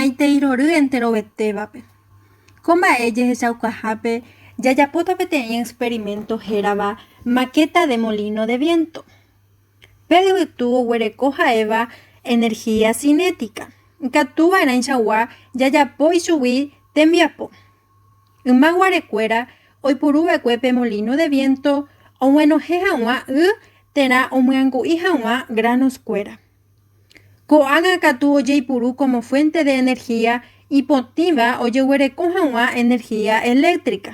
maiteirory enterovetévape. Ko mba'e jehechaukahápe jajapóta peteĩ experimento hérava maqueta de molino de viento. Pe yvytu oguereko ha'éva energía cinética. Ikatuva'erãichagua jajapo ichugui tembiapo. Ymaguarekuéra oipuruva'ekue pe molino de viento og̃uenohẽ hag̃ua y térã omyangu'i hag̃ua granoskuéra. Ko'ág̃a katu ojeipuru como fuente de energía ipotĩva ojeguereko hag̃ua energía eléctrica.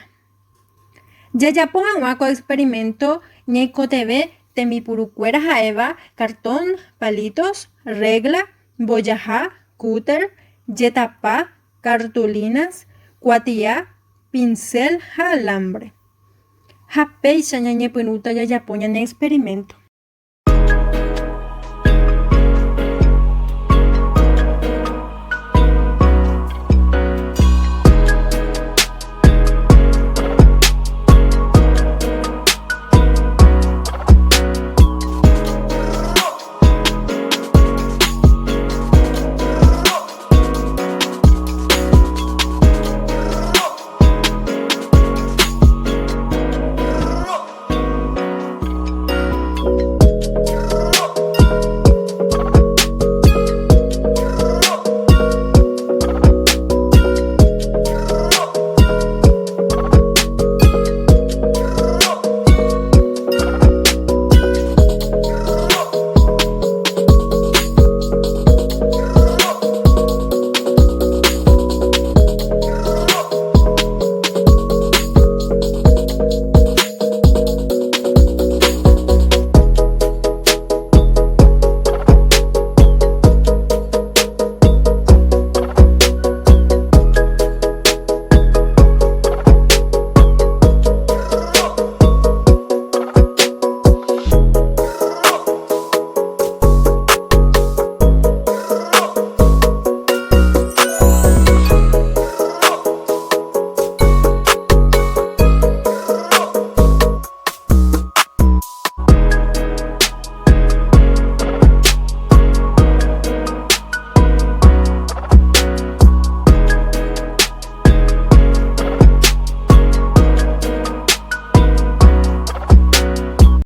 Jajapo hag̃ua ko experimento ñaikotevẽ tembipurukuéra ha'éva cartón, palitos, regla, mbojaha, cúter, jetapa, cartulinas, kuatia, pincel ha alambre. Ha péicha ñañepyrũta jajapo ñane experimento.